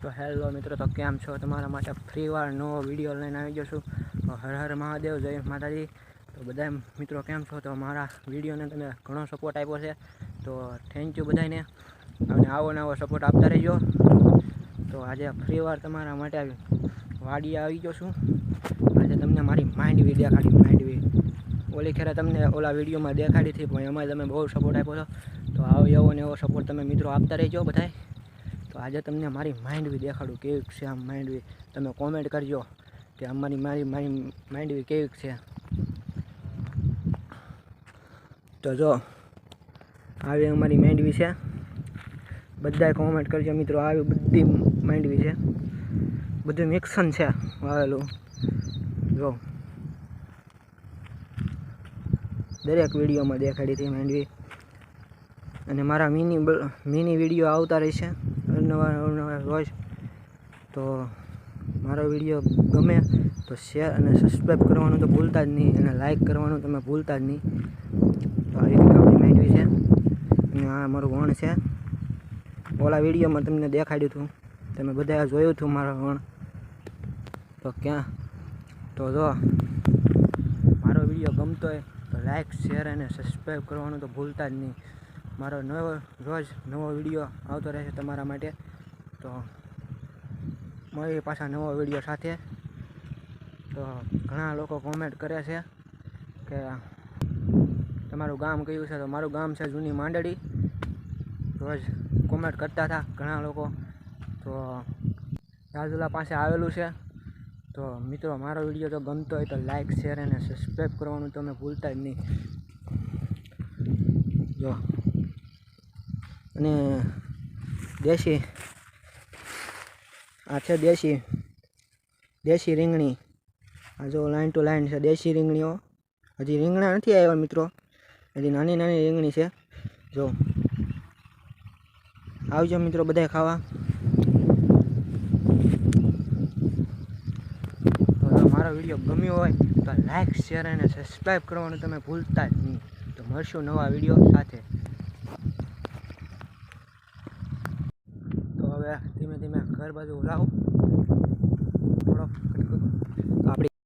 તો હેલો મિત્રો, તો કેમ છો? તમારા માટે ફ્રીવાર નવો વિડીયો લઈને આવી ગયો છું. તો હર હર મહાદેવ, જય માતાજી. તો બધા મિત્રો કેમ છો? તો મારા વિડીયોને તમે ઘણો સપોર્ટ આપ્યો છે, તો થેન્ક યુ બધાને. અને આવો નવો સપોર્ટ આપતા રહેજો. તો આજે ફ્રીવાર તમારા માટે વાડીએ આવી ગયો છું. આજે તમને મારી માંડવી દેખાડી. માંડવી ઓલી ખેરે તમને ઓલા વિડીયોમાં દેખાડી હતી, પણ એમાં તમે બહુ સપોર્ટ આપ્યો હતો. તો આવો એવો ને એવો સપોર્ટ તમે મિત્રો આપતા રહેજો બધાય. તો આજે તમને મારી માંડવી દેખાડું કેવીક છે. આમ માંડવી તમે કોમેન્ટ કરજો કે મારી માંડવી કેવીક છે. તો જો આવી અમારી માંડવી છે. બધાય કોમેન્ટ કરજો મિત્રો. આવી બધી માંડવી છે, બધું મિક્સન છે વાવેલું. જો દરેક વિડીયોમાં દેખાડી હતી માંડવી. અને મારા મિની વિડીયો આવતા રહેશે અવનવા રોજ. તો મારો વિડીયો ગમે તો શેર અને સબસ્ક્રાઈબ કરવાનું તો ભૂલતા જ નહીં, અને લાઈક કરવાનું તમે ભૂલતા જ નહીં. તો આવી રીતે આપણી માંડવી છે. અને આ મારું વણ છે. ઓલા વિડીયોમાં તમને દેખાડ્યું હતું, તમે બધા જોયું હતું મારો વણ. તો ક્યાં તો જો મારો વિડીયો ગમતો હોય તો લાઈક શેર અને સબસ્ક્રાઈબ કરવાનું તો ભૂલતા જ નહીં. મારો રોજ નવો વિડીયો આવતો રહેશે તમારા માટે. તો મારી પાછા નવો વિડીયો સાથે. તો ઘણા લોકો કોમેન્ટ કરે છે કે તમારું ગામ કયું છે? તો મારું ગામ છે જૂની માંડળી. રોજ કોમેન્ટ કરતા હતા ઘણા લોકો. તો રાજુલા પાસે આવેલું છે. તો મિત્રો, મારો વિડીયો જો ગમતો હોય તો લાઈક શેર અને સબસ્ક્રાઈબ કરવાનું તમે ભૂલતા જ નહીં. જો અને દેશી આ છે દેશી રીંગણી. આ જો લાઈન ટુ લાઈન છે દેશી રીંગણીઓ. હજી રીંગણા નથી આવ્યા મિત્રો, હજી નાની નાની રીંગણી છે. જો આવજો મિત્રો બધાય ખાવા. તો મારો વિડીયો ગમ્યો હોય તો લાઈક શેર અને સબસ્ક્રાઈબ કરવાનું તમે ભૂલતા જ નહીં. તો મળશું નવા વિડીયો સાથે. તો હવે ધીમે ધીમે ઘર બાજુ લાવું થોડોક. આપણી